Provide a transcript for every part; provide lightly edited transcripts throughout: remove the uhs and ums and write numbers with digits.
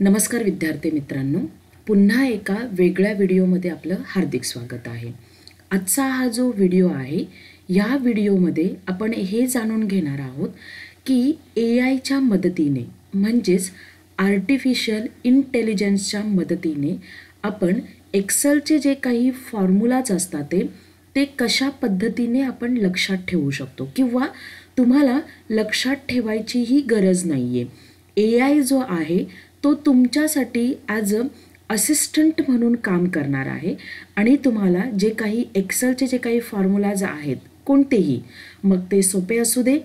नमस्कार विद्यार्थी मित्रांनो, पुन्हा एका वेगळ्या व्हिडिओमध्ये आपलं हार्दिक स्वागत आहे. आजचा हा जो व्हिडिओ आहे, या व्हिडिओमध्ये आपण हे जाणून घेणार आहोत की AIच्या मदतीने म्हणजेच आर्टिफिशियल इंटेलिजन्सच्या मदतीने आपण एक्सेलचे जे काही फॉर्म्युलाज असतात ते कशा पद्धतीने आपण लक्षात ठेवू शकतो किंवा तुम्हाला लक्षात ठेवायचीही गरज नाही आहे. AI जो आहे तो तुमच्यासाठी ॲज अ असिस्टंट म्हणून काम करणार आहे आणि तुम्हाला जे काही एक्सेलचे जे काही फॉर्म्युलाज आहेत कोणतेही, मग ते सोपे असू दे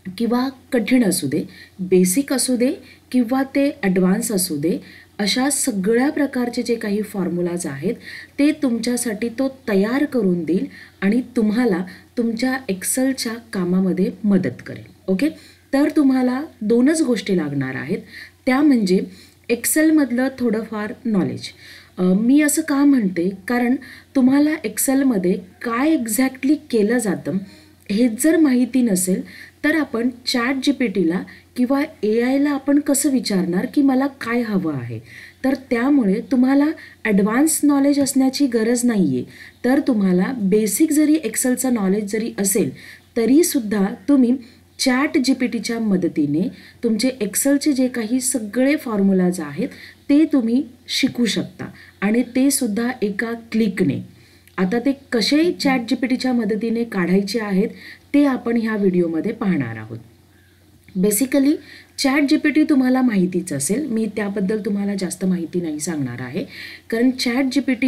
किंवा कठीण असू दे, बेसिक असू दे किंवा ते ॲडव्हान्स असू दे, अशा सगळ्या प्रकारचे जे काही फॉर्म्युलाज आहेत ते तुमच्यासाठी तो तयार करून देईल आणि तुम्हाला तुमच्या एक्सेलच्या कामामध्ये मदत करेल. ओके, तर तुम्हाला दोनच गोष्टी लागणार आहेत, त्या म्हणजे एक्सेलमधलं थोडंफार नॉलेज. मी असं का म्हणते, कारण तुम्हाला एक्सेलमध्ये काय एक्झॅक्टली केलं जातं हेच जर माहिती नसेल तर आपण ChatGPTला किंवा AIला आपण कसं विचारणार की मला काय हवं आहे. तर त्यामुळे तुम्हाला ॲडव्हान्स नॉलेज असण्याची गरज नाही आहे. तर तुम्हाला बेसिक जरी एक्सेलचं नॉलेज जरी असेल तरीसुद्धा तुम्ही ChatGPTच्या मदतीने तुमचे एक्सेलचे जे काही सगळे फॉर्म्युलाज आहेत ते तुम्ही शिकू शकता आणि ते सुद्धा एका क्लिकने. आता ते कसे ChatGPTच्या मदतीने काढायचे आहेत ते आपण ह्या व्हिडिओमध्ये पाहणार आहोत. बेसिकली ChatGPT तुम्हाला माहितीच असेल, मी त्याबद्दल तुम्हाला जास्त माहिती नाही सांगणार आहे, कारण ChatGPT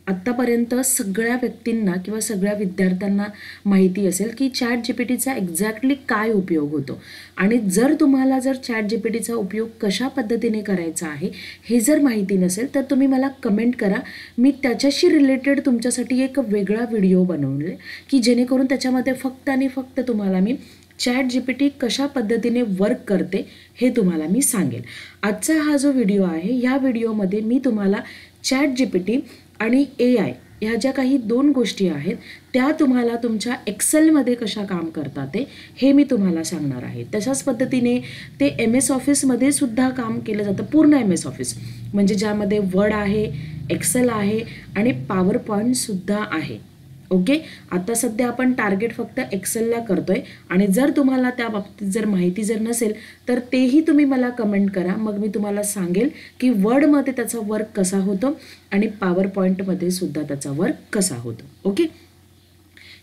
आत्तापर्यंत सगळ्या व्यक्तींना किंवा सगळ्या विद्यार्थ्यांना माहिती असेल की ChatGPTचा एक्झॅक्टली काय उपयोग होतो. आणि जर तुम्हाला ChatGPTचा उपयोग कशा पद्धतीने करायचा आहे हे जर माहिती नसेल तर तुम्ही मला कमेंट करा, मी त्याच्याशी रिलेटेड तुमच्यासाठी एक वेगळा व्हिडिओ बनवले की जेणेकरून त्याच्यामध्ये फक्त आणि फक्त तुम्हाला मी ChatGPT कशा पद्धतीने वर्क करते हे तुम्हाला मी सांगेल. आजचा हा जो व्हिडिओ आहे, ह्या व्हिडिओमध्ये मी तुम्हाला ChatGPT आणि AI ह्या ज्या काही दोन गोष्टी आहेत त्या तुम्हाला तुमच्या एक्सेलमध्ये कशा काम करतात हे मी तुम्हाला सांगणार आहे. तशाच पद्धतीने ते MS ऑफिसमध्ये सुद्धा काम केलं जातं, पूर्ण MS ऑफिस म्हणजे ज्यामध्ये वर्ड आहे, एक्सेल आहे आणि पॉवर पॉईंटसुद्धा आहे. ओके, आता सध्या आपण टार्गेट फक्त एक्सेलला करतोय आणि जर तुम्हाला त्या बाबतीत जर माहिती जर नसेल तर तेही तुम्ही मला कमेंट करा, मग मी तुम्हाला सांगेल की वर्डमध्ये त्याचा वर्क कसा होतो आणि पॉवर पॉईंटमध्ये सुद्धा त्याचा वर्क कसा होतो. ओके,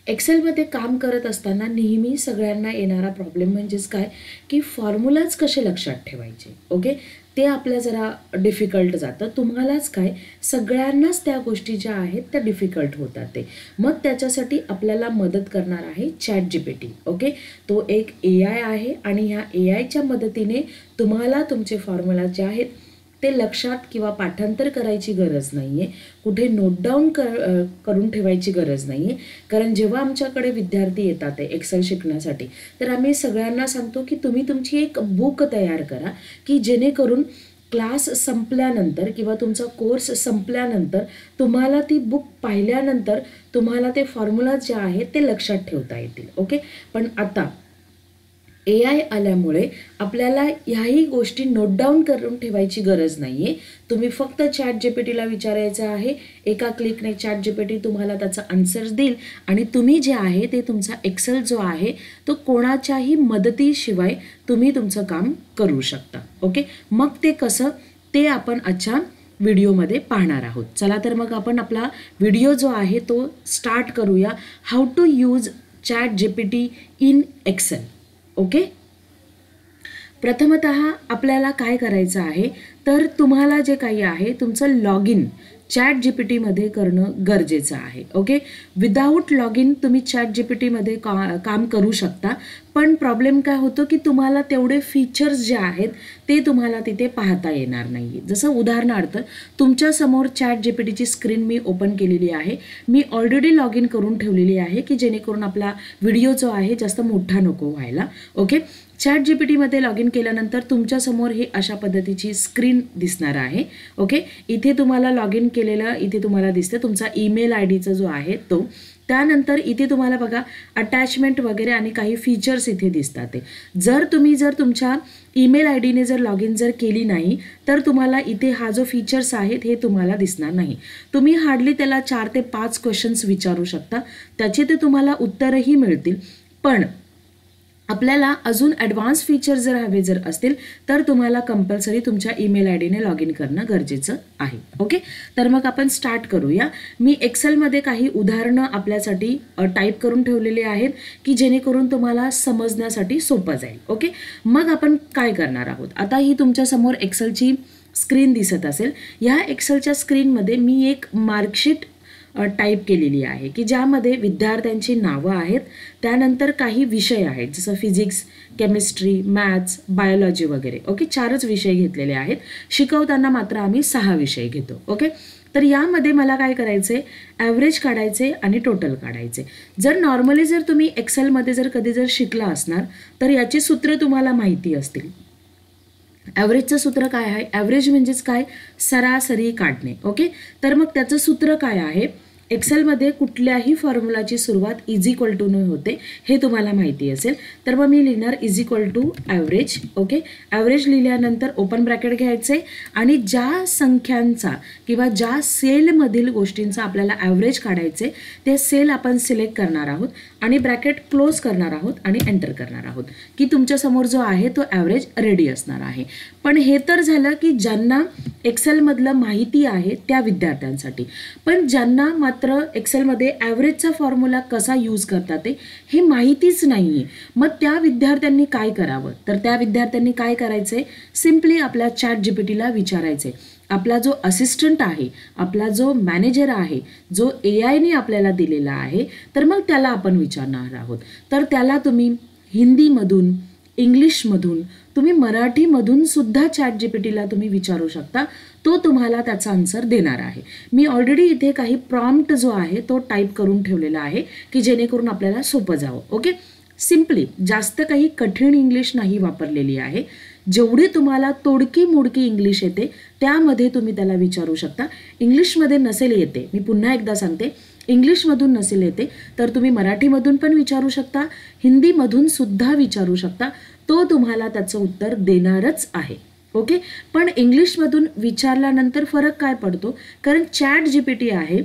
एक्सेलमध्ये काम करत असताना नेहमी सगळ्यांना येणारा प्रॉब्लेम म्हणजेच काय की फॉर्म्युलाज कसे लक्षात ठेवायचे. ओके, ते आपल्या जरा डिफिकल्ट जातं. तुम्हालाच काय, सगळ्यांनाच त्या गोष्टी ज्या आहेत त्या डिफिकल्ट होतात ते. मग त्याच्यासाठी आपल्याला मदत करणार आहे ChatGPT. ओके, तो एक AI आहे आणि ह्या AIच्या मदतीने तुम्हाला तुमचे फॉर्म्युला जे आहेत ते लक्षात किंवा पाठांतर करायची गरज नाही आहे, कुठे नोट डाऊन करून ठेवायची गरज नाही आहे. कारण जेव्हा आमच्याकडे विद्यार्थी येतात एक्सेल शिकण्यासाठी तर आम्ही सगळ्यांना सांगतो की तुम्ही तुमची एक बुक तयार करा की जेणेकरून क्लास संपल्यानंतर किंवा तुमचा कोर्स संपल्यानंतर तुम्हाला ती बुक पाहिल्यानंतर तुम्हाला ते फॉर्म्युला जे आहेत ते लक्षात ठेवता येतील. ओके, पण आता AI आल्यामुळे आपल्याला ह्याही गोष्टी नोट डाऊन करून ठेवायची गरज नाही आहे. तुम्ही फक्त ChatGPTला विचारायचं आहे, एका क्लिकने ChatGPT तुम्हाला त्याचा आन्सर्स देईल आणि तुम्ही जे आहे ते तुमचा एक्सेल जो आहे तो कोणाच्याही मदतीशिवाय तुम्ही तुमचं काम करू शकता. ओके, मग ते कसं ते आपण आजच्या व्हिडिओमध्ये पाहणार आहोत. चला तर मग आपण आपला व्हिडिओ जो आहे तो स्टार्ट करूया. How to use ChatGPT in Excel. Okay, प्रथमतः आपल्याला काय करायचं आहे तर तुम्हाला जे काही आहे तुमचं लॉग इन ChatGPTमध्ये करणं गरजेचं आहे. ओके, विदाऊट लॉग इन तुम्ही ChatGPTमध्ये काम करू शकता, पण प्रॉब्लेम काय होतो की तुम्हाला तेवढे फीचर्स जे आहेत ते तुम्हाला तिथे पाहता येणार नाही. जसं उदाहरणार्थ तुमच्यासमोर ChatGPTची स्क्रीन मी ओपन केलेली आहे, मी ऑलरेडी लॉग इन करून ठेवलेली आहे की जेणेकरून आपला व्हिडिओ जो आहे जास्त मोठा नको व्हायला. ओके, ChatGPTमध्ये लॉग इन केल्यानंतर तुमच्यासमोर ही अशा पद्धतीची स्क्रीन दिसणार आहे. ओके, इथे तुम्हाला लॉग इन केलेलं इथे तुम्हाला दिसतं तुमचा ईमेल ID जो आहे तो त्यानंतर इथे तुम्हाला बघा अटॅचमेंट वगैरे आणि काही फीचर्स इथे दिसतात ते. जर तुमच्या ईमेल आय डीने जर लॉग इन जर केली नाही तर तुम्हाला इथे हा जो फीचर्स आहेत हे तुम्हाला दिसणार नाही. तुम्ही हार्डली त्याला 4 ते 5 क्वेश्चन्स विचारू शकता, त्याचे ते तुम्हाला उत्तरही मिळतील. पण आपल्याला अजून ॲडव्हान्स फीचर जर हवे जर असतील तर तुम्हाला कंपल्सरी तुमच्या ईमेल आय डीने लॉग इन करणं गरजेचं आहे. ओके, तर मग आपण स्टार्ट करूया. मी एक्सेलमध्ये काही उदाहरणं आपल्यासाठी टाईप करून ठेवलेली आहेत की जेणेकरून तुम्हाला समजण्यासाठी सोपं जाईल. ओके, मग आपण काय करणार आहोत, आता ही तुमच्यासमोर एक्सेलची स्क्रीन दिसत असेल. ह्या एक्सेलच्या स्क्रीनमध्ये मी एक मार्कशीट टाईप केलेली आहे की ज्यामध्ये विद्यार्थ्यांची नावं आहेत, त्यानंतर काही विषय आहेत जसं फिजिक्स, केमिस्ट्री, मॅथ्स, बायोलॉजी वगैरे. ओके, 4च विषय घेतलेले आहेत. शिकवताना मात्र आम्ही 6 विषय घेतो. ओके, तर यामध्ये मला काय करायचे, ॲव्हरेज काढायचे आणि टोटल काढायचे. जर नॉर्मली जर तुम्ही एक्सेलमध्ये जर कधी जर शिकला असणार तर याची सूत्र तुम्हाला माहिती असतील. ॲव्हरेजचं सूत्र काय आहे, ॲव्हरेज म्हणजेच काय, सरासरी काढणे. ओके, तर मग त्याचं सूत्र काय आहे, एक्सेलमध्ये कुठल्याही फॉर्म्युलाची सुरुवात इज इक्वल टू ने होते हे तुम्हाला माहिती असेल. तर मग मी लिहिणार is equal to average. Okay, average लिहिल्यानंतर ओपन ब्रॅकेट घ्यायचे आणि ज्या संख्यांचा किंवा ज्या सेलमधील गोष्टींचा आपल्याला ॲव्हरेज काढायचे ते सेल आपण सिलेक्ट करणार आहोत आणि ब्रॅकेट क्लोज करणार आहोत आणि एंटर करणार आहोत की तुमच्यासमोर जो आहे तो ॲव्हरेज रेडी असणार आहे. पण हे तर झालं की ज्यांना एक्सेलमधलं माहिती आहे त्या विद्यार्थ्यांसाठी. पण ज्यांना मात्र एक्सेलमध्ये ॲव्हरेजचा फॉर्म्युला कसा यूज करतात ते हे माहितीच नाही आहे, मग त्या विद्यार्थ्यांनी काय करावं, तर त्या विद्यार्थ्यांनी काय करायचं आहे, सिम्पली आपल्या ChatGPTला विचारायचे. आपला जो असिस्टंट आहे, आपला जो मॅनेजर आहे, जो AIने आपल्याला दिलेला आहे, तर मग त्याला आपण विचारणार आहोत. तर त्याला तुम्ही हिंदीमधून, इंग्लिशमधून, तुम्ही मराठीमधून सुद्धा ChatGPTला तुम्ही विचारू शकता, तो तुम्हाला त्याचा आन्सर देणार आहे. मी ऑलरेडी इथे काही प्रॉम्प्ट जो आहे तो टाईप करून ठेवलेला आहे की जेणेकरून आपल्याला सोपं जावं. ओके, सिम्पली जास्त काही कठीण इंग्लिश नाही वापरलेली आहे. जेवढी तुम्हाला तोडकी मोडकी इंग्लिश येते त्यामध्ये तुम्ही त्याला विचारू शकता. इंग्लिशमध्ये नसेल येते, मी पुन्हा एकदा सांगते, इंग्लिशमधून नसेल येते तर तुम्ही मराठीमधून पण विचारू शकता, हिंदीमधून सुद्धा विचारू शकता, तो तुम्हाला त्याचं उत्तर देणारच आहे. ओके, पण इंग्लिशमधून विचारल्यानंतर फरक काय पडतो, कारण ChatGPT आहे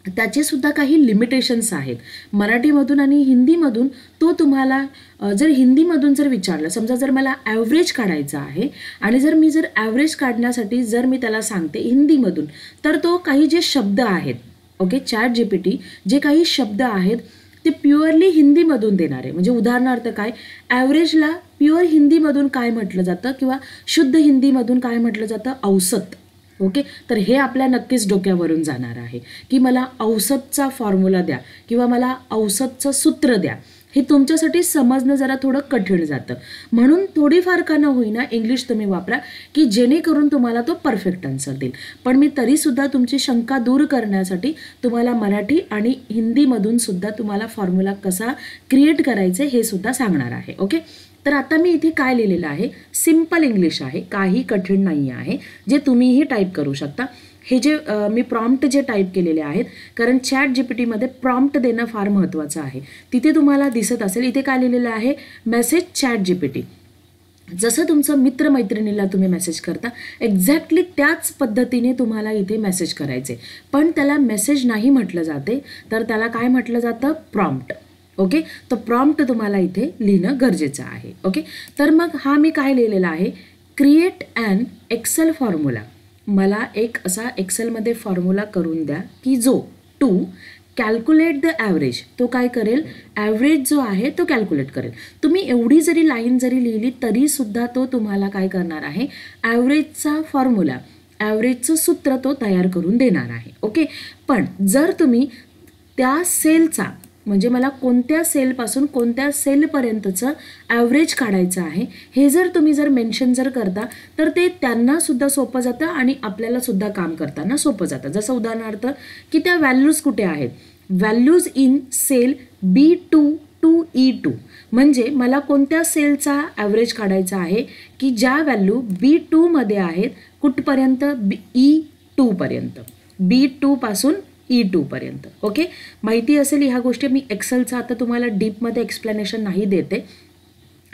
त्याचे सुद्धा काही लिमिटेशन्स आहेत. मराठीमधून आणि हिंदीमधून तो तुम्हाला जर हिंदीमधून जर विचारलं, समजा जर मला ॲव्हरेज काढायचं आहे आणि जर मी जर ॲव्हरेज काढण्यासाठी जर मी त्याला सांगते हिंदीमधून, तर तो काही जे शब्द आहेत, ओके, ChatGPT जे काही शब्द आहेत ते प्युअरली हिंदीमधून देणार आहे. म्हणजे उदाहरणार्थ काय, ॲव्हरेजला प्युअर हिंदीमधून काय म्हटलं जातं किंवा शुद्ध हिंदीमधून काय म्हटलं जातं, औसत. ओके, तर हे आपल्या नक्कीच डोक्यावरून जाणार आहे की मला औसतचा फॉर्म्युला द्या किंवा मला औसतचं सूत्र द्या. हे तुमच्यासाठी समजणं जरा थोडं कठीण जातं. म्हणून थोडीफार का न होईना इंग्लिश तुम्ही वापरा की जेणेकरून तुम्हाला तो परफेक्ट आन्सर देईल. पण मी तरीसुद्धा तुमची शंका दूर करण्यासाठी तुम्हाला मराठी आणि हिंदीमधून सुद्धा तुम्हाला फॉर्म्युला कसा क्रिएट करायचे हे सुद्धा सांगणार आहे. ओके, तर आता मी इथे काय लिहिलेलं आहे, सिम्पल इंग्लिश आहे, काही कठीण नाही आहे, जे तुम्हीही टाईप करू शकता. हे जे मी प्रॉम्प्ट जे टाईप केलेले आहेत, कारण ChatGPTमध्ये प्रॉम्प्ट देणं फार महत्त्वाचं आहे. तिथे तुम्हाला दिसत असेल, इथे काय लिहिलेलं आहे, मेसेज ChatGPT. जसं तुमचं मित्रमैत्रिणीला तुम्ही मेसेज करता एक्झॅक्टली त्याच पद्धतीने तुम्हाला इथे मेसेज करायचे. पण त्याला मेसेज नाही म्हटलं जाते, तर त्याला काय म्हटलं जातं, प्रॉम्प्ट. ओके, तर प्रॉम्प्ट तुम्हाला इथे लिहिणं गरजेचं आहे. ओके, तर मग हा मी काय लिहिलेला आहे, क्रिएट ॲन एक्सेल फॉर्म्युला. मला एक असा एक्सेलमध्ये फॉर्म्युला करून द्या की जो टू कॅल्क्युलेट द ॲव्हरेज, तो काय करेल, ॲव्हरेज जो आहे तो कॅल्क्युलेट करेल. तुम्ही एवढी जरी लाईन जरी लिहिली तरीसुद्धा तो तुम्हाला काय करणार आहे, ॲव्हरेजचा फॉर्म्युला, ॲव्हरेजचं सूत्र तो तयार करून देणार आहे. ओके, पण जर तुम्ही त्या सेलचा, म्हणजे मला कोणत्या सेलपासून कोणत्या सेलपर्यंतचं ॲव्हरेज काढायचं आहे हे जर तुम्ही जर मेन्शन जर करता तर ते त्यांनासुद्धा सोपं जातं आणि आपल्यालासुद्धा काम करताना सोपं जातं. जसं उदाहरणार्थ की त्या व्हॅल्यूज कुठे आहेत, values in sale B2 to E2, म्हणजे मला कोणत्या सेलचा ॲव्हरेज काढायचा आहे की ज्या व्हॅल्यू B2 मध्ये आहेत, कुठपर्यंत, E2 पर्यंत, B2 पासून E2 पर्यंत. ओके, माहिती असेल ह्या गोष्टी. मी एक्सेलचा आता तुम्हाला डीपमध्ये एक्सप्लेनेशन नाही देते,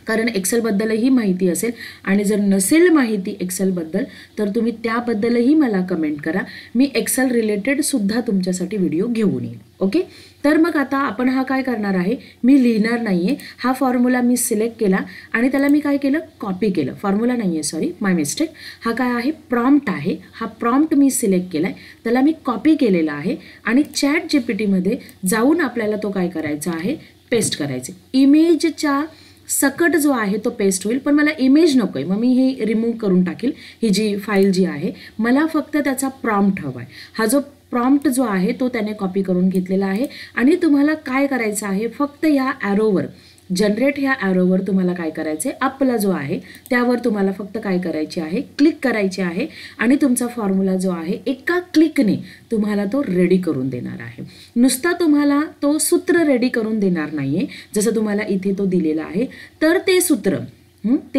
कारण एक्सेलबद्दलही माहिती असेल, आणि जर नसेल माहिती एक्सेलबद्दल तर तुम्ही त्याबद्दलही मला कमेंट करा. मी एक्सेल रिलेटेडसुद्धा तुमच्यासाठी व्हिडिओ घेऊन येईल. ओके, तर मग आता आपण हा काय करणार आहे, मी लिहिणार नाही आहे. हा फॉर्म्युला मी सिलेक्ट केला आणि त्याला मी काय केलं, कॉपी केलं. फॉर्म्युला नाही आहे, सॉरी, माय मिस्टेक. हा काय आहे, प्रॉम्प्ट आहे. हा प्रॉम्प्ट मी सिलेक्ट केला आहे, त्याला मी कॉपी केलेला आहे आणि ChatGPTमध्ये जाऊन आपल्याला तो काय करायचा आहे, पेस्ट करायचे. इमेजच्या सकट जो आहे तो पेस्ट होईल, पण मला इमेज नको आहे, मग मी हे रिमूव्ह करून टाकेल. ही जी फाईल जी आहे, मला फक्त त्याचा प्रॉम्प्ट हवा आहे. हा जो प्रॉम्प्ट जो आहे तो त्याने कॉपी करून घेतलेला आहे. आणि तुम्हाला काय करायचं आहे, फक्त ह्या ॲरोवर, जनरेट ह्या ॲरोवर तुम्हाला काय करायचं आहे, आपला जो आहे त्यावर तुम्हाला फक्त काय करायचे आहे, क्लिक करायचे आहे आणि तुमचा फॉर्म्युला जो आहे एका क्लिकने तुम्हाला तो रेडी करून देणार आहे. नुसता तुम्हाला तो सूत्र रेडी करून देणार नाही आहे, जसं तुम्हाला इथे तो दिलेला आहे. तर ते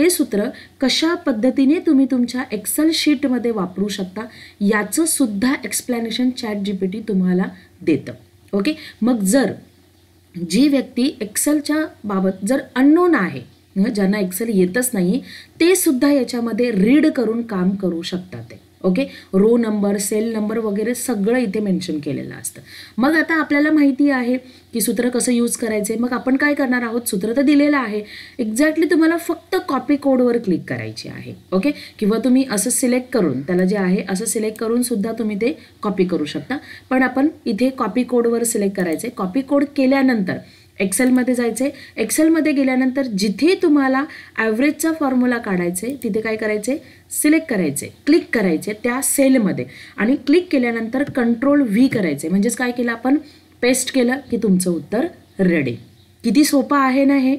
सूत्र कशा पद्धतीने तुम्ही तुमच्या एक्सेल शीटमध्ये वापरू शकता याचं सुद्धा एक्सप्लेनेशन ChatGPT तुम्हाला देतं. ओके, मग जर जी व्यक्ती एक्सेलच्या बाबत जर अननोन आहे, ज्यांना एक्सेल येतच नाही, ते सुद्धा याच्यामध्ये रीड करून काम करू शकतात ते. Okay, row number, cell number वगैरे सगळं इथे मेन्शन केलेलं असतं. मग आता आपल्याला माहिती आहे की सूत्र कसं यूज करायचे. मग आपण काय करणार आहोत, सूत्र तर दिलेलं आहे, एक्झॅक्टली तुम्हाला फक्त कॉपी कोडवर क्लिक करायची आहे. ओके, किंवा तुम्ही असं सिलेक्ट करून, त्याला जे आहे असं सिलेक्ट करून सुद्धा तुम्ही ते कॉपी करू शकता. पण आपण इथे कॉपी कोडवर सिलेक्ट करायचे. कॉपी कोड केल्यानंतर एक्सेलमध्ये जायचे. एक्सेलमध्ये गेल्यानंतर जिथे तुम्हाला ॲव्हरेजचा फॉर्म्युला काढायचे तिथे काय करायचे, सिलेक्ट करायचे, क्लिक करायचे त्या सेलमध्ये आणि क्लिक केल्यानंतर Ctrl+V करायचे. म्हणजेच काय केलं आपण, पेस्ट केलं की तुमचं उत्तर रेडी. किती सोपं आहे ना हे.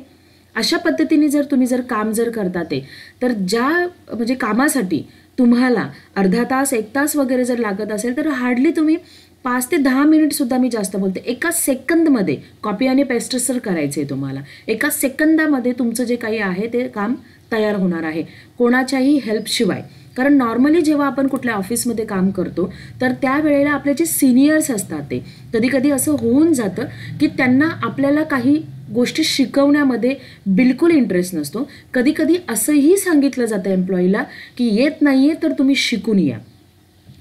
अशा पद्धतीने जर तुम्ही काम करता ते, तर ज्या म्हणजे कामासाठी तुम्हाला अर्धा तास 1 तास वगैरे जर लागत असेल तर हार्डली तुम्ही 5 ते 10 मिनिटसुद्धा, मी जास्त बोलते, एका सेकंदमध्ये कॉपी आणि पेस्ट सर करायचं आहे तुम्हाला. एका सेकंदामध्ये तुमचं जे काही आहे ते काम तयार होणार आहे, कोणाच्याही हेल्पशिवाय. कारण नॉर्मली जेव्हा आपण कुठल्या ऑफिसमध्ये काम करतो तर त्यावेळेला आपले जे सिनियर्स असतात ते कधी कधी असं होऊन जातं की त्यांना आपल्याला काही गोष्टी शिकवण्यामध्ये बिलकुल इंटरेस्ट नसतो. कधी कधी असंही सांगितलं जातं एम्प्लॉईला की येत नाही आहे तर तुम्ही शिकून या.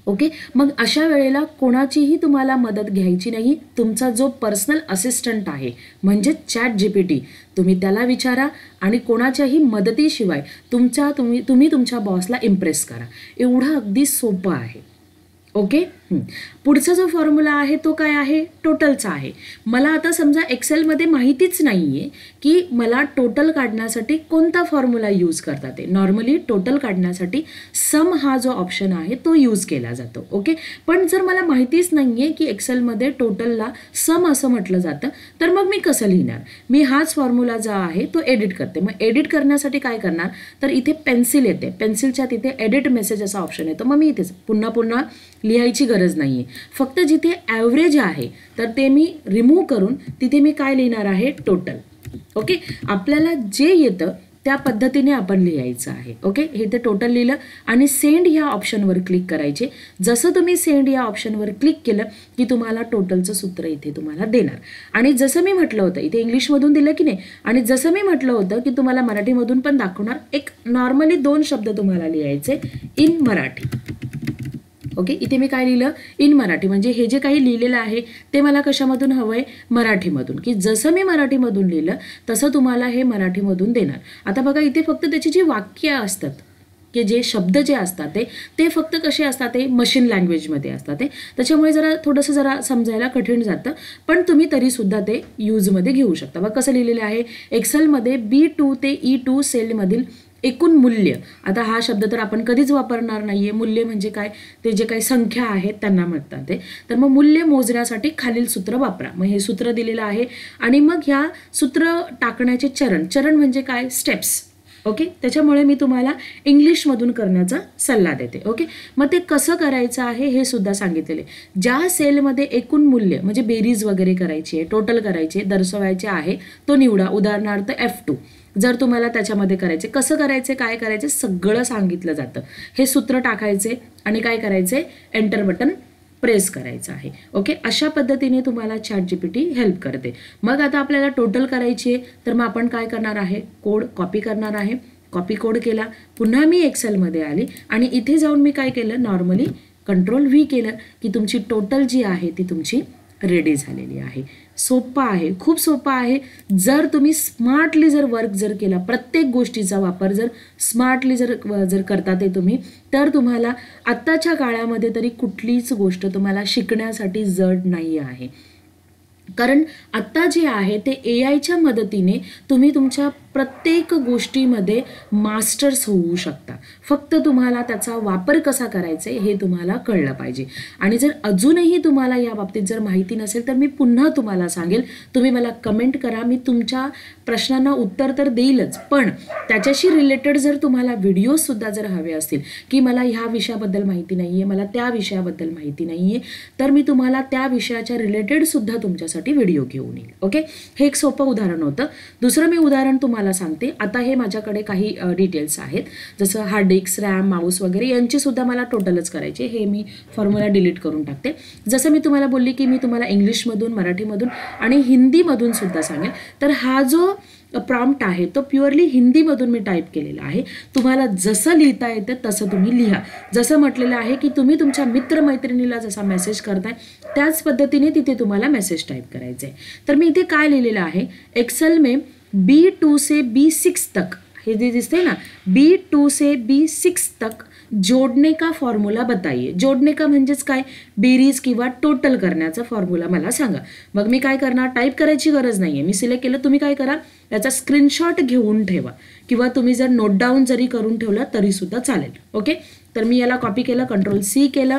ओके, मग अशा वेळेला कोणाचीही तुम्हाला मदत घ्यायची नाही. तुमचा जो पर्सनल असिस्टंट आहे म्हणजे ChatGPT, तुम्ही त्याला विचारा आणि कोणाच्याही मदतीशिवाय तुम्ही तुमच्या बॉसला इम्प्रेस करा. एवढं अगदी सोपं आहे. ओके, पुढचा जो फॉर्म्युला आहे तो काय आहे, टोटलचा आहे. मला आता समजा एक्सेलमध्ये माहितीच नाही आहे की मला टोटल काढण्यासाठी कोणता फॉर्म्युला यूज करतात ते. नॉर्मली टोटल काढण्यासाठी सम हा जो ऑप्शन आहे तो यूज केला जातो. ओके, पण जर मला माहितीच नाही आहे की एक्सेलमध्ये टोटलला सम असं म्हटलं जातं तर मग मी कसं लिहिणार. मी हाच फॉर्म्युला जो आहे तो एडिट करते. मग एडिट करण्यासाठी काय करणार, तर इथे पेन्सिल येते, पेन्सिलच्या तिथे एडिट मेसेज असा ऑप्शन येतो. मग मी इथेच पुन्हा लिहायची गरज नाही आहे. फक्त जिथे ॲव्हरेज आहे तर ते मी रिमूव्ह करून तिथे मी काय लिहिणार आहे, टोटल. ओके, आपल्याला जे येतं त्या पद्धतीने आपण लिहायचं आहे. ओके, हे ते टोटल लिहिलं आणि सेंड ह्या ऑप्शनवर क्लिक करायचे. जसं तुम्ही सेंड या ऑप्शनवर क्लिक केलं की तुम्हाला टोटलचं सूत्र इथे तुम्हाला देणार. आणि जसं मी म्हटलं होतं, इथे इंग्लिशमधून दिलं की नाही, आणि जसं मी म्हटलं होतं की तुम्हाला मराठीमधून पण दाखवणार. एक नॉर्मली 2 शब्द तुम्हाला लिहायचे, इन मराठी. ओके, इथे मी काय लिहिलं, इन मराठी. म्हणजे हे जे काही लिहिलेलं आहे ते मला कशामधून हवं आहे, मराठीमधून. की जसं मी मराठीमधून लिहिलं तसं तुम्हाला हे मराठीमधून देणार. आता बघा, इथे फक्त त्याची जी वाक्य असतात, की जे शब्द जे असतात ते फक्त कसे असतात, ते मशीन लँग्वेजमध्ये असतात ते. त्याच्यामुळे थोडंसं समजायला कठीण जातं, पण तुम्ही तरीसुद्धा ते यूजमध्ये घेऊ शकता. बघा कसं लिहिलेलं आहे, एक्सेलमध्ये B2 ते E2 सेलमधील एकूण मूल्य. आता हा शब्द तर आपण कधीच वापरणार नाही आहे. मूल्य म्हणजे काय, ते जे काही संख्या आहेत त्यांना म्हणतात ते. तर मग मूल्य मोजण्यासाठी खालील सूत्र वापरा. मग हे सूत्र दिलेलं आहे आणि मग ह्या सूत्र टाकण्याचे चरण म्हणजे काय, स्टेप्स. ओके, त्याच्यामुळे मी तुम्हाला इंग्लिशमधून करण्याचा सल्ला देते. ओके, मग ते कसं करायचं आहे हे सुद्धा सांगितलेले. ज्या सेलमध्ये एकूण मूल्य म्हणजे बेरीज वगैरे करायची आहे, टोटल करायचे, दर्शवायचे आहे, तो निवडा. उदाहरणार्थ F2 जर तुम्हाला त्याच्यामध्ये करायचे, कसं करायचे, काय करायचे सगळं सांगितलं जातं. हे सूत्र टाकायचे आणि काय करायचे, एंटर बटन प्रेस करायचं आहे. ओके, अशा पद्धतीने तुम्हाला ChatGPT हेल्प करते. मग आता आपल्याला टोटल करायची आहे, तर मग आपण काय करणार आहे, कोड कॉपी करणार आहे. कॉपी कोड केला, पुन्हा मी एक्सेलमध्ये आली आणि इथे जाऊन मी काय केलं, नॉर्मली Ctrl+V केलं की तुमची टोटल जी आहे ती तुमची रेडी झालेली आहे. सोपा आहे, खूप सोपा आहे. जर तुम्ही स्मार्टली जर वर्क जर केला, प्रत्येक गोष्टीचा वापर जर स्मार्टली जर करता ते तुम्ही, तर तुम्हाला आत्ताच्या काळामध्ये तरी कुठलीच गोष्ट तुम्हाला शिकण्यासाठी जड नाही आहे. कारण आत्ता जे आहे ते AIच्या मदतीने तुम्ही तुमच्या प्रत्येक गोष्टीमध्ये मास्टर्स होऊ शकता. फक्त तुम्हाला त्याचा वापर कसा करायचा आहे हे तुम्हाला कळलं पाहिजे. आणि जर अजूनही तुम्हाला या बाबतीत जर माहिती नसेल तर मी पुन्हा तुम्हाला सांगेल, तुम्ही मला कमेंट करा. मी तुमच्या प्रश्नांना उत्तर तर देईलच, पण त्याच्याशी रिलेटेड जर तुम्हाला व्हिडिओसुद्धा जर हवे असतील की मला ह्या विषयाबद्दल माहिती नाही आहे, मला त्या विषयाबद्दल माहिती नाही आहे, तर मी तुम्हाला त्या विषयाच्या रिलेटेडसुद्धा तुमच्यासाठी व्हिडिओ घेऊन येईल. ओके, हे एक सोपं उदाहरण होतं. दुसरं मी उदाहरण तुम्हाला सांगते. आता हे माझ्याकडे काही डिटेल्स आहेत, जसं हार्ड डिस्क, रॅम, माऊस वगैरे यांची सुद्धा मला टोटलच करायचे. हे मी फॉर्म्युला डिलीट करून टाकते. जसं मी तुम्हाला बोलली की मी तुम्हाला इंग्लिशमधून, मराठीमधून आणि हिंदीमधून सुद्धा सांगेल. तर हा जो प्रॉम्प्ट आहे तो प्युअरली हिंदीमधून मी टाईप केलेला आहे. तुम्हाला जसं लिहिता येतं तसं तुम्ही लिहा. जसं म्हटलेलं आहे की तुम्ही तुमच्या मित्रमैत्रिणीला जसा मेसेज करताय त्याच पद्धतीने तिथे तुम्हाला मेसेज टाईप करायचं आहे. तर मी इथे काय लिहिलेलं आहे, एक्सेल में B2 से B6 तक, हे जे दिसते ना, B2 से B6 तक जोडणे का फॉर्म्युला बताइए. जोडणे का म्हणजेच काय, बेरीज किंवा टोटल करण्याचा फॉर्म्युला मला सांगा. मग मी काय करणार, टाईप करायची गरज नाही आहे, मी सिलेक्ट केलं. तुम्ही काय करा, याचा स्क्रीनशॉट घेऊन ठेवा किंवा तुम्ही जर नोट डाऊन जरी करून ठेवला तरीसुद्धा चालेल. ओके, तर मी याला कॉपी केलं, Ctrl+C केलं.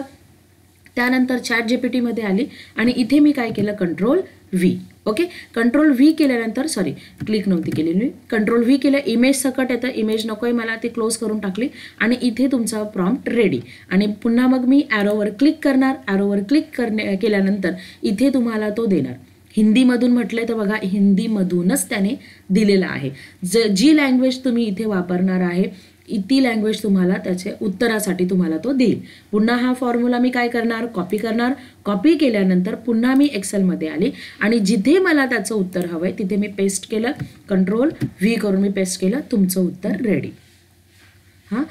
त्यानंतर ChatGPTमध्ये आली आणि इथे मी काय केलं, Ctrl+V. ओके, Ctrl+V केल्यानंतर, सॉरी क्लिक नव्हती केलेली मी, Ctrl+V केलं. इमेज सकट येतं, इमेज नको आहे मला, ती क्लोज करून टाकली आणि इथे तुमचा प्रॉम्प्ट रेडी. आणि पुन्हा मग मी ॲरोवर क्लिक करणार. ॲरोवर क्लिक केल्यानंतर इथे तुम्हाला तो देणार. हिंदीमधून म्हटलं तर बघा, हिंदीमधूनच त्याने दिलेलं आहे. जी लँग्वेज तुम्ही इथे वापरणार आहे ती लँग्वेज तुम्हाला त्याचे उत्तरासाठी तुम्हाला तो देईल. पुन्हा हा फॉर्म्युला मी काय करणार, कॉपी करणार. कॉपी केल्यानंतर पुन्हा मी एक्सेलमध्ये आली आणि जिथे मला त्याचं उत्तर हवं आहे तिथे मी पेस्ट केलं. Ctrl+V करून मी पेस्ट केलं. तुमचं उत्तर रेडी. हां,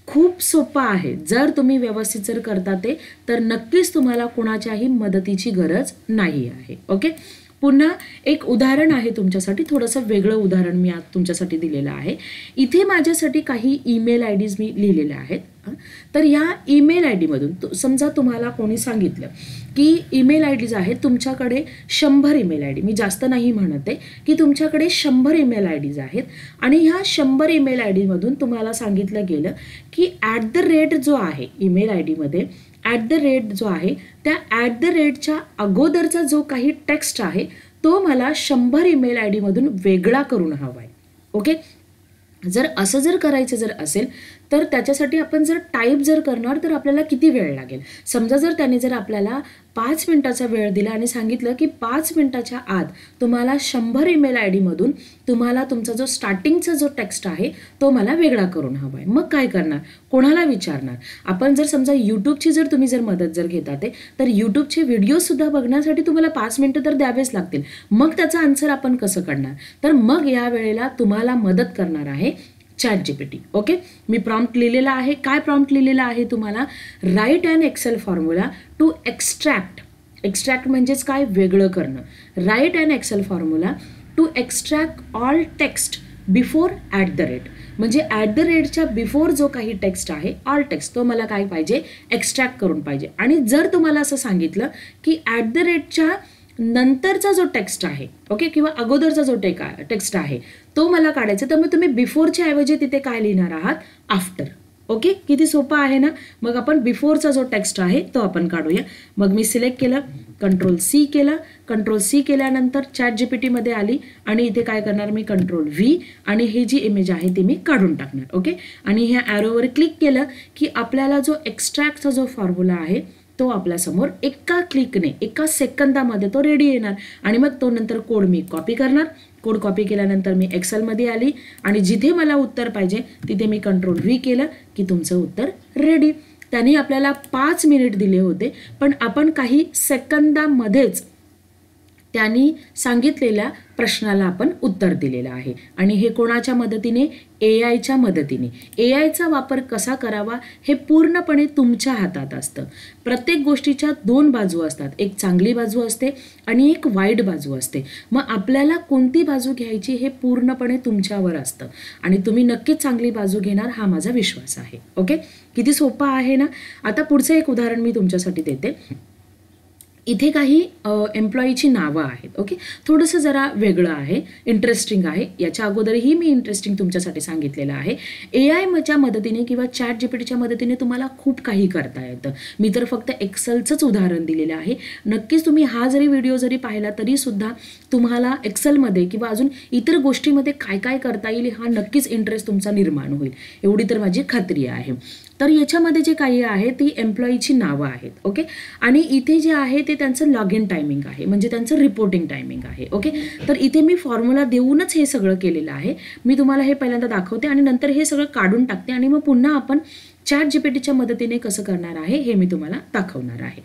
खूप सोपं आहे. जर तुम्ही व्यवस्थित जर करता ते, तर नक्कीच तुम्हाला कोणाच्याही मदतीची गरज नाही आहे. ओके, पुन्हा एक उदाहरण आहे तुमच्यासाठी, थोडंसं वेगळं उदाहरण मी आज तुमच्यासाठी दिलेलं आहे. इथे माझ्यासाठी काही ईमेल IDs मी लिहिलेल्या आहेत. तर या ईमेल IDमधून समजा तुम्हाला कोणी सांगितलं की ईमेल IDs आहेत तुमच्याकडे 100 ईमेल ID, मी जास्त नाही म्हणत आहे, की तुमच्याकडे 100 ईमेल IDs आहेत आणि ह्या 100 ईमेल IDमधून तुम्हाला सांगितलं गेलं की @ जो आहे ईमेल IDमध्ये, @ जो आहे त्या च्या अगोदरचा जो काही टेक्स्ट आहे तो मला 100 ईमेल IDमधून वेगळा करून हवा आहे. ओके, जर असं जर करायचं जर असेल तर त्याच्यासाठी आपण जर टाईप जर करणार तर आपल्याला किती वेळ लागेल. समजा जर त्याने जर आपल्याला 5 मिनिटाचा वेळ दिला आणि सांगितलं की 5 मिनिटाच्या आत तुम्हाला 100 ईमेल IDमधून तुम्हाला तुमचा जो स्टार्टिंगचा जो टेक्स्ट आहे तो मला वेगळा करून हवा आहे. मग काय करणार, कोणाला विचारणार. आपण जर समजा यूट्यूबची जर तुम्ही जर मदत जर घेतात तर यूट्यूबचे व्हिडिओसुद्धा बघण्यासाठी तुम्हाला 5 मिनिटं तर द्यावेच लागतील. मग त्याचा आन्सर आपण कसं करणार. तर मग या वेळेला तुम्हाला मदत करणार आहे ChatGPT. ओके, मी प्रॉम्प्ट लिहिलेला आहे. काय प्रॉम्प्ट लिहिलेला आहे तुम्हाला, write an Excel formula to extract म्हणजेच काय, वेगळं करणं. Write an Excel formula to extract all text before @ म्हणजे च्या बिफोर जो काही टेक्स्ट आहे, ऑल टेक्स्ट, तो मला काय पाहिजे, एक्स्ट्रॅक्ट करून पाहिजे. आणि जर तुम्हाला असं सांगितलं की च्या नंतरचा जो टेक्स्ट आहे, ओके, किंवा अगोदरचा जो टेक्स्ट आहे तो मला काढायचा, तर मग तुम्ही बिफोरच्या ऐवजी तिथे काय लिहिणार आहात, आफ्टर. ओके, किती सोपं आहे ना. मग आपण बिफोरचा जो टेक्स्ट आहे तो आपण काढूया. मग मी सिलेक्ट केलं, Ctrl+C केलं. Ctrl+C केल्यानंतर ChatGPTमध्ये आली आणि इथे काय करणार मी, Ctrl+V आणि ही जी इमेज आहे ती मी काढून टाकणार. ओके, आणि ह्या ॲरोवर क्लिक केलं की आपल्याला जो एक्स्ट्रॅक्टचा जो फॉर्म्युला आहे तो आपल्यासमोर एका क्लिकने, एका सेकंदामध्ये तो रेडी येणार. आणि मग तो नंतर कोड मी कॉपी करणार. कोड कॉपी केल्यानंतर मी एक्सेलमध्ये आली आणि जिथे मला उत्तर पाहिजे तिथे मी Ctrl+V केलं की तुमचं उत्तर रेडी. त्यांनी आपल्याला 5 मिनिट दिले होते, पण आपण काही सेकंदामध्येच त्यांनी सांगितलेल्या प्रश्नाला आपण उत्तर दिलेलं आहे. आणि हे कोणाच्या मदतीने? AI च्या मदतीने. AI चा वापर कसा करावा हे पूर्णपणे तुमच्या हातात असतं. प्रत्येक गोष्टीच्या 2 बाजू असतात, एक चांगली बाजू असते आणि एक वाईट बाजू असते. मग आपल्याला कोणती बाजू घ्यायची हे पूर्णपणे तुमच्यावर असतं आणि तुम्ही नक्कीच चांगली बाजू घेणार हा माझा विश्वास आहे. ओके, किती सोपं आहे ना. आता पुढचं एक उदाहरण मी तुमच्यासाठी देते. इथे काही एम्प्लॉईची नावं आहेत. ओके, थोडंसं जरा वेगळं आहे, इंटरेस्टिंग आहे. याच्या अगोदरही मी इंटरेस्टिंग तुमच्यासाठी सांगितलेलं आहे. AI च्या मदतीने किंवा ChatGPTच्या मदतीने तुम्हाला खूप काही करता येतं. मी तर फक्त एक्सेलचंच उदाहरण दिलेलं आहे. नक्कीच तुम्ही हा जरी व्हिडिओ जरी पाहिला तरीसुद्धा तुम्हाला एक्सेलमध्ये किंवा अजून इतर गोष्टीमध्ये काय काय करता येईल हा नक्कीच इंटरेस्ट तुमचा निर्माण होईल, एवढी तर माझी खात्री आहे. तर याच्यामध्ये जे काही आहे ती एम्प्लॉईची नावं आहेत. ओके, आणि इथे जे आहे ते त्यांचं लॉग इन टायमिंग आहे, म्हणजे त्यांचं रिपोर्टिंग टायमिंग आहे. ओके, तर इथे मी फॉर्म्युला देऊनच हे सगळं केलेलं आहे. मी तुम्हाला हे पहिल्यांदा दाखवते आणि नंतर हे सगळं काढून टाकते आणि मग पुन्हा आपण ChatGPTच्या मदतीने कसं करणार आहे हे मी तुम्हाला दाखवणार आहे.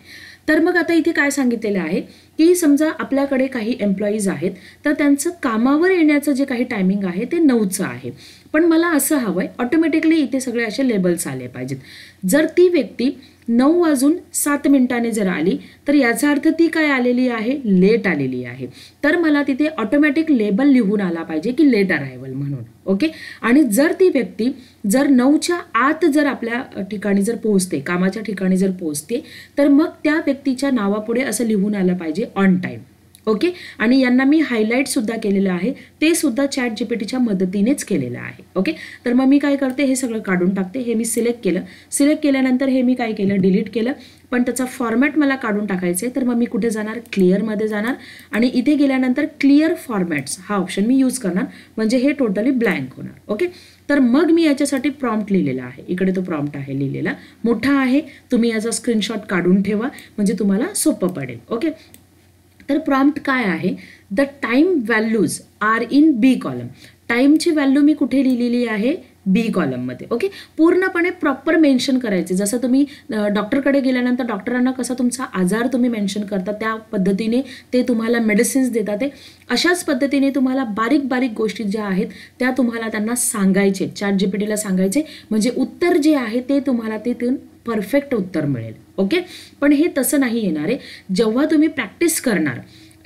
तर मग आता इथे काय सांगितलेलं आहे की समजा आपल्याकडे काही एम्प्लॉईज आहेत, तर त्यांचं कामावर येण्याचं जे काही टायमिंग आहे ते 9चं आहे. पण मला असं हवंय ऑटोमॅटिकली इथे सगळे असे लेबल्स आले पाहिजेत. जर ती व्यक्ती 9:07 जर आली तर याचा अर्थ ती काय आलेली आहे? लेट आलेली आहे. तर मला तिथे ऑटोमॅटिक लेबल लिहून आला पाहिजे की लेट अरायव्हल म्हणून. ओके, आणि जर ती व्यक्ती जर 9च्या आत जर आपल्या ठिकाणी जर पोहोचते, कामाच्या ठिकाणी जर पोहोचते, तर मग त्या व्यक्तीच्या नावापुढे असं लिहून आलं पाहिजे ऑन टाईम. ओके, आणि यांना मी हायलाईट सुद्धा केलेलं आहे, ते सुद्धा ChatGPTच्या मदतीनेच केलेलं आहे. ओके, तर मग मी काय करते, हे सगळं काढून टाकते. हे मी सिलेक्ट केलं. सिलेक्ट केल्यानंतर हे मी काय केलं, डिलीट केलं. पण त्याचा फॉर्मॅट मला काढून टाकायचं आहे, तर मग मी कुठे जाणार? क्लिअरमध्ये जाणार आणि इथे गेल्यानंतर क्लिअर फॉर्मॅट्स हा ऑप्शन मी यूज करणार, म्हणजे हे टोटली ब्लँक होणार. ओके, तर मग मी याच्यासाठी प्रॉम्प्ट लिहिलेला आहे. इकडे तो प्रॉम्प्ट आहे लिहिलेला, मोठा आहे. तुम्ही याचा स्क्रीनशॉट काढून ठेवा म्हणजे तुम्हाला सोपं पडेल. ओके, तर प्रॉम्प्ट काय आहे? The time values are in B column. टाईमची व्हॅल्यू मी कुठे लिहिलेली आहे? बी कॉलममध्ये. ओके, पूर्णपणे प्रॉपर मेन्शन करायचे. जसं तुम्ही डॉक्टरकडे गेल्यानंतर डॉक्टरांना कसा तुमचा आजार तुम्ही मेन्शन करता, त्या पद्धतीने ते तुम्हाला मेडिसिन्स देतात. ते अशाच पद्धतीने तुम्हाला बारीक बारीक गोष्टी ज्या आहेत त्या तुम्हाला त्यांना सांगायचे, ChatGPTला सांगायचे, म्हणजे उत्तर जे आहे ते तुम्हाला तिथून परफेक्ट उत्तर मिळेल. ओके, पण हे तसं नाही येणार आहे. जेव्हा तुम्ही प्रॅक्टिस करणार,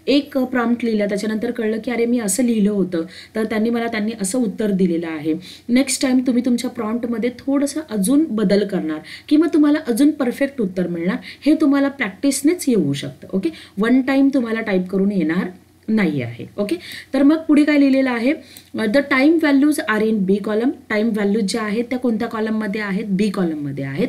एक प्रॉम्प्ट लिहिला, त्याच्यानंतर कळलं की अरे मी असं लिहिलं होतं, तर त्यांनी असं उत्तर दिलेलं आहे. नेक्स्ट टाइम तुम्ही तुमच्या प्रॉम्प्टमध्ये थोडंसं अजून बदल करणार किंवा तुम्हाला अजून परफेक्ट उत्तर मिळणार. हे तुम्हाला प्रॅक्टिसनेच येऊ शकतं. ओके, वन टाईम तुम्हाला टाईप करून येणार नाही आहे. ओके, तर मग पुढे काय लिहिलेलं आहे? The time values are in B column. Time values ज्या आहेत त्या कोणत्या कॉलममध्ये आहेत? बी कॉलममध्ये आहेत.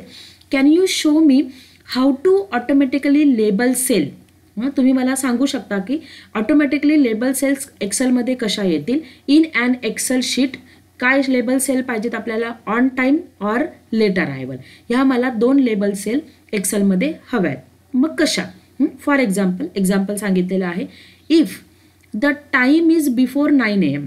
Can you show me how to automatically label cell. तुम्ही मला सांगू शकता की ऑटोमॅटिकली लेबल सेल्स एक्सेलमध्ये कशा येतील? इन ॲन एक्सेल शीट काय लेबल सेल पाहिजेत आपल्याला? On time or late arrival. ह्या मला 2 लेबल सेल एक्सेलमध्ये हव्या आहेत. मग कशा? फॉर एक्झाम्पल सांगितलेलं आहे. If the time is before 9 AM.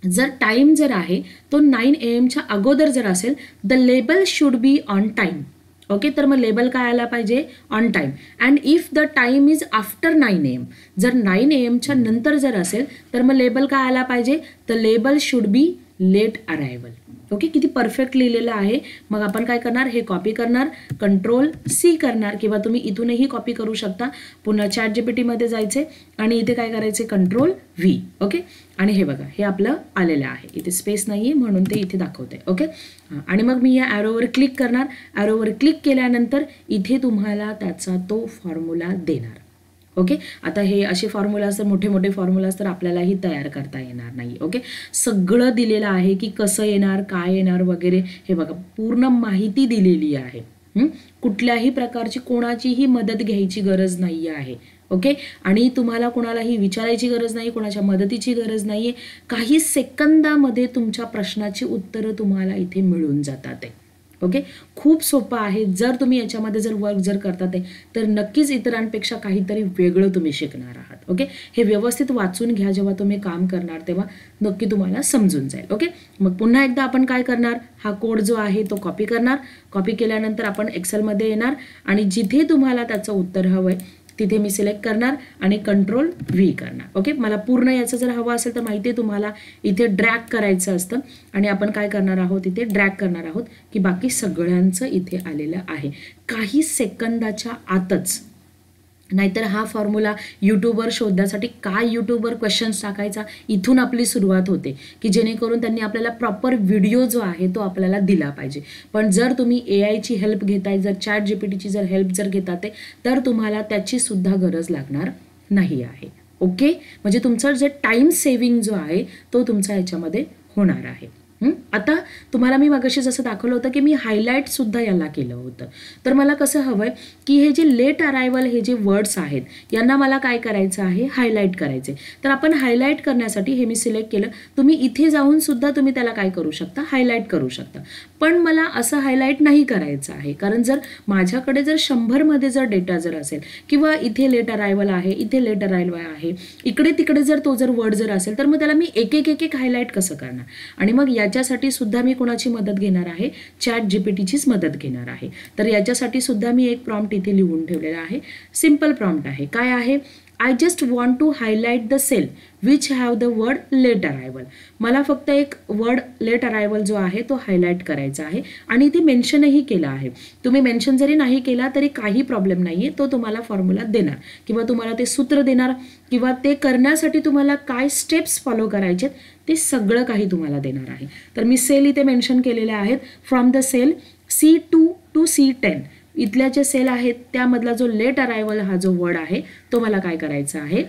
जर टाईम जर आहे तो 9 AM अगोदर जर असेल, the label should be on time. Okay, तर मग लेबल काय आला पाहिजे? On time. And if the time is after 9 AM. जर 9 AM नंतर जर असेल तर मग लेबल काय आला पाहिजे? The label should be late arrival. Okay, किती परफेक्ट लिहिलेलं आहे. मग आपण काय करणार? हे कॉपी करणार, Ctrl+C करणार किंवा तुम्ही इथूनही कॉपी करू शकता. पुन्हा ChatGPTमध्ये जायचे आणि इथे काय करायचे? Ctrl+V. ओके, आणि हे बघा, हे आपलं आलेलं आहे. इथे स्पेस नाही आहे म्हणून ते इथे दाखवते. ओके, आणि मग मी या ॲरोवर क्लिक करणार. ॲरोवर क्लिक केल्यानंतर इथे तुम्हाला त्याचा तो फॉर्म्युला देणार. ओके, आता हे असे फॉर्म्युलाज तर मोठे मोठे फॉर्म्युलाज तर आपल्यालाही तयार करता येणार नाही. ओके, सगळं दिलेलं आहे की कसं येणार, काय येणार वगैरे. हे बघा, पूर्ण माहिती दिलेली आहे. कुठल्याही प्रकारची कोणाचीही मदत घ्यायची गरज नाही आहे. ओके, आणि तुम्हाला कोणालाही विचारायची गरज नाही, कोणाच्या मदतीची गरज नाही आहे. काही सेकंदामध्ये तुमच्या प्रश्नाची उत्तरं तुम्हाला इथे मिळून जातात. ओके, खूप सोपं आहे. जर तुम्ही याच्यामध्ये जर वर्क जर करतात आहे तर नक्कीच इतरांपेक्षा काहीतरी वेगळं तुम्ही शिकणार आहात. ओके, हे व्यवस्थित वाचून घ्या. जेव्हा तुम्ही काम करणार तेव्हा नक्की तुम्हाला समजून जाईल. ओके, मग पुन्हा एकदा आपण काय करणार, हा कोड जो आहे तो कॉपी करणार. कॉपी केल्यानंतर आपण एक्सेलमध्ये येणार आणि जिथे तुम्हाला त्याचं उत्तर हवं आहे तिथे मी सिलेक्ट करणार आणि कंट्रोल व्ही करणार. ओके, मला पूर्ण याचं जर हवं असेल तर माहिती आहे तुम्हाला इथे ड्रॅग करायचं असतं आणि आपण काय करणार आहोत, इथे ड्रॅग करणार आहोत की बाकी सगळ्यांचं इथे आलेलं आहे. काही सेकंदाच्या आतच. नाहीतर हा फॉर्म्युला यूट्यूबवर शोधण्यासाठी काय यूट्यूबवर क्वेश्चन्स टाकायचा इथून आपली सुरुवात होते की जेणेकरून त्यांनी आपल्याला प्रॉपर व्हिडिओ जो आहे तो आपल्याला दिला पाहिजे. पण जर तुम्ही AIची हेल्प घेताय, जर ChatGPTची जर हेल्प जर घेतात तर तुम्हाला त्याची सुद्धा गरज लागणार नाही आहे. ओके, म्हणजे तुमचं जे टाइम सेव्हिंग जो आहे तो तुमचा याच्यामध्ये होणार आहे. आता तुम्हाला मी मगाशी जसं दाखवलं होतं की मी हायलाईट सुद्धा याला केलं होतं. तर मला कसं हवंय की हे जे लेट अरायवल हे जे वर्ड्स आहेत यांना मला काय करायचं आहे, हायलाईट करायचे. तर आपण हायलाईट करण्यासाठी हे मी सिलेक्ट केलं. तुम्ही इथे जाऊन सुद्धा तुम्ही त्याला काय करू शकता, हायलाईट करू शकता. पण मला असं हायलाईट नाही करायचं आहे, कारण जर माझ्याकडे जर 100 मध्ये जर डेटा जर असेल किंवा इथे लेट अरायवल आहे, इथे लेट अरायवल आहे, इकडे तिकडे जर तो जर वर्ड जर असेल तर मग त्याला मी एक एक हायलाईट कसं करणार. आणि मग याच्यासाठी सुद्धा मी कोणाची मदत घेणार आहे, ChatGPTचीच मदत घेणार आहे. तर याच्यासाठी सुद्धा मी एक प्रॉम्प्ट इथे लिहून ठेवलेला आहे. सिंपल प्रॉम्प्ट आहे. काय आहे, I just want to highlight the cell which have the word late arrival. मला फक्त एक वर्ड लेट अरायवल जो आहे तो हायलाईट करायचा आहे आणि ती मेन्शनही केला आहे. तुम्ही मेन्शन जरी नाही केला तरी काही प्रॉब्लेम नाही आहे. तो तुम्हाला फॉर्म्युला देणार किंवा तुम्हाला ते सूत्र देणार किंवा ते करण्यासाठी तुम्हाला काय स्टेप्स फॉलो करायचे ते सगळं काही तुम्हाला देणार आहे. तर मी सेल इथे मेन्शन केलेले आहेत. From the sale C2 to C10 इथल्या जे सेल आहेत त्यामधला जो लेट अरायवल हा जो वर्ड आहे तो मला काय करायचा आहे,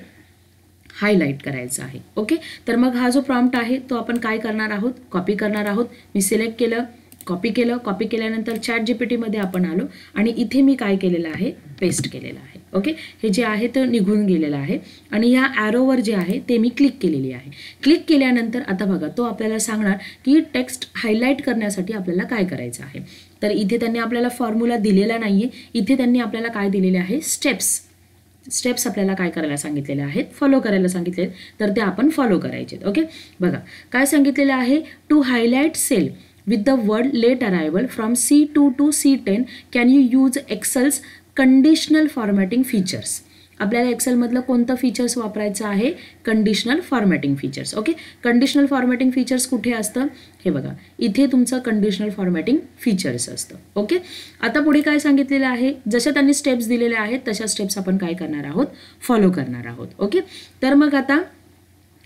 हायलाईट करायचा आहे. ओके, तर मग हा जो प्रॉम्प्ट आहे तो आपण काय करणार आहोत, कॉपी करणार आहोत. मी सिलेक्ट केलं, कॉपी केलं. कॉपी केल्यानंतर ChatGPTमध्ये आपण आलो आणि इथे मी काय केलेलं आहे, पेस्ट केलेलं आहे. ओके, हे जे आहे ते निघून गेलेलं आहे आणि ह्या ॲरोवर जे आहे ते मी क्लिक केलेली आहे. क्लिक केल्यानंतर आता बघा तो आपल्याला सांगणार की टेक्स्ट हायलाईट करण्यासाठी आपल्याला काय करायचं आहे. तर इथे त्यांनी आपल्याला फॉर्म्युला दिलेला नाही आहे. इथे त्यांनी आपल्याला काय दिलेले आहे, स्टेप्स आपल्याला काय करायला सांगितलेले आहेत, फॉलो करायला सांगितले. तर ते आपण फॉलो करायचे. ओके, बघा काय सांगितलेलं आहे, to highlight cell with the word late arrival from C2 to C10 can you use Excel's conditional formatting features. आपल्याला एक्सेलमधलं कोणतं फीचर्स वापरायचं आहे, conditional formatting features. Okay, conditional formatting features कुठे असतं, हे बघा इथे तुमचं कंडिशनल फॉर्मॅटिंग फीचर्स असतं. ओके, आता पुढे काय सांगितलेलं आहे, जशा त्यांनी स्टेप्स दिलेल्या आहेत तशा स्टेप्स आपण काय करणार आहोत, फॉलो करणार आहोत. ओके, तर मग आता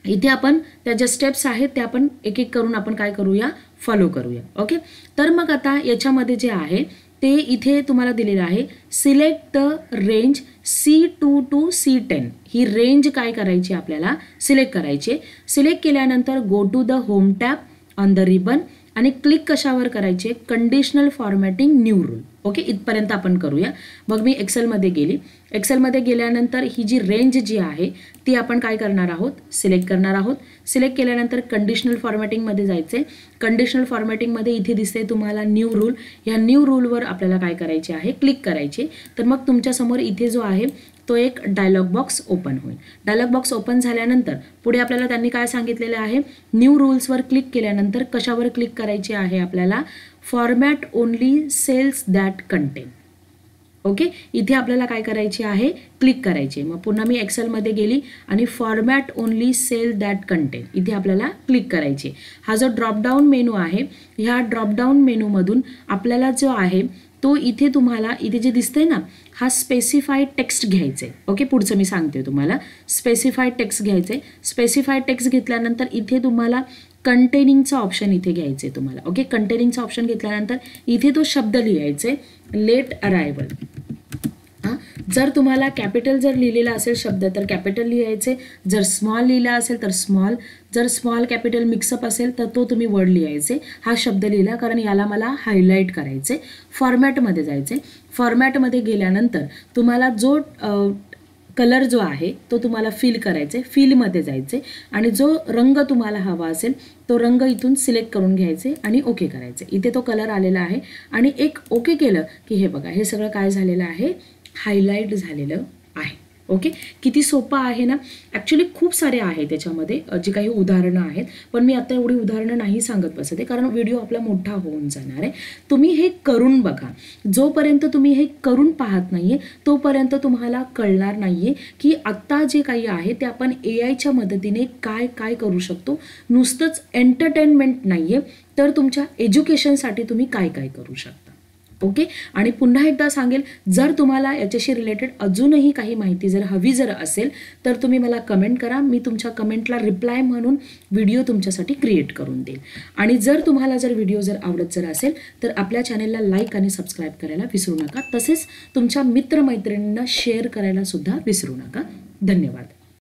इथे आपण त्या ज्या स्टेप्स आहेत त्या आपण एक एक करून आपण काय करूया, फॉलो करूया. ओके, तर मग आता याच्यामध्ये जे आहे ते इथे तुम्हाला दिलेलं आहे, select the range C2 to C10. ही रेंज काय करायची, आपल्याला सिलेक्ट करायची. सिलेक्ट केल्यानंतर go to the home tab on the ribbon आणि क्लिक कशावर करायचे, conditional formatting new rule. Okay, इथपर्यंत आपण करूया. मग मी एक्सेलमध्ये गेली. एक्सेलमध्ये गेल्यानंतर ही जी रेंज जी आहे ती आपण काय करणार आहोत, सिलेक्ट करणार आहोत. सिलेक्ट केल्यानंतर कंडिशनल फॉर्मॅटिंगमध्ये जायचे. कंडिशनल फॉर्मॅटिंगमध्ये इथे दिसते तुम्हाला न्यू रूल. या न्यू रूलवर आपल्याला काय करायचे आहे, क्लिक करायचे. तर मग तुमच्यासमोर इथे जो आहे तो एक डायलॉग बॉक्स ओपन होईल. डायलॉग बॉक्स ओपन झाल्यानंतर पुढे आपल्याला त्यांनी काय सांगितलेलं आहे, न्यू रूल्सवर क्लिक केल्यानंतर कशावर क्लिक करायचे आहे, आपल्याला format only cells that contain. Okay, इथे आपल्याला काय करायचे आहे, क्लिक करायचे. मग पुन्हा मी एक्सेलमध्ये गेली आणि format only cell that contain इथे आपल्याला क्लिक करायचे. हा जो ड्रॉपडाऊन मेनू आहे, ह्या ड्रॉपडाऊन मेनूमधून आपल्याला जो आहे तो इथे तुम्हाला इथे जे दिसतंय ना, हा स्पेसिफाईड टेक्स्ट घ्यायचे. ओके, पुढचं मी सांगते तुम्हाला. स्पेसिफाईड टेक्स्ट घ्यायचे. स्पेसिफाईड टेक्स्ट घेतल्यानंतर इथे तुम्हाला कंटेनिंगचा ऑप्शन इथे घ्यायचे तुम्हाला. ओके, कंटेनिंगचा ऑप्शन घेतल्यानंतर इथे तो शब्द लिहायचे, लेट अरायवल. जर तुम्हाला कॅपिटल जर लिहिलेला असेल शब्द तर कॅपिटल लिहायचे, जर स्मॉल लिहिला असेल तर स्मॉल, जर स्मॉल कॅपिटल मिक्सअप असेल तर तो तुम्ही वर्ड लिहायचे. हा शब्द लिहिला कारण याला मला हायलाईट करायचे. फॉर्मॅटमध्ये जायचे. फॉर्मॅटमध्ये गेल्यानंतर तुम्हाला जो कलर जो आहे तो तुम्हाला फिल करायचा आहे, फिलमध्ये जायचे आणि जो रंग तुम्हाला हवा असेल तो रंग इथून सिलेक्ट करून घ्यायचे आणि ओके करायचे. इथे तो कलर आलेला आहे आणि एक ओके केलं की हे बघा हे सगळं काय झालेलं आहे, हायलाईट झालेलं आहे. ओके, किती सोपं आहे ना. ॲक्च्युली खूप सारे आहे त्याच्यामध्ये जी काही उदाहरणं आहेत, पण मी आता एवढी उदाहरणं नाही सांगत बसते कारण व्हिडिओ आपला मोठा होऊन जाणार आहे. तुम्ही हे करून बघा. जोपर्यंत तुम्ही हे करून पाहत नाही आहे तोपर्यंत तुम्हाला कळणार नाही आहे की आत्ता जे काही आहे ते आपण AIच्या मदतीने काय काय करू शकतो. नुसतंच एंटरटेनमेंट नाही आहे तर तुमच्या एज्युकेशनसाठी तुम्ही काय काय करू शकता. ओके, आणि पुन्हा एकदा सांगेल, जर तुम्हाला याच्याशी रिलेटेड अजूनही काही माहिती हवी असेल तर तुम्ही मला कमेंट करा. मी तुमच्या कमेंटला रिप्लाय म्हणून व्हिडिओ तुमच्यासाठी क्रिएट करून देईल. आणि जर तुम्हाला व्हिडिओ आवडत असेल तर आपल्या चॅनेलला लाईक आणि सबस्क्राईब करायला विसरू नका. तसेच तुमच्या मित्रमैत्रिणींना शेअर करायला सुद्धा विसरू नका. धन्यवाद.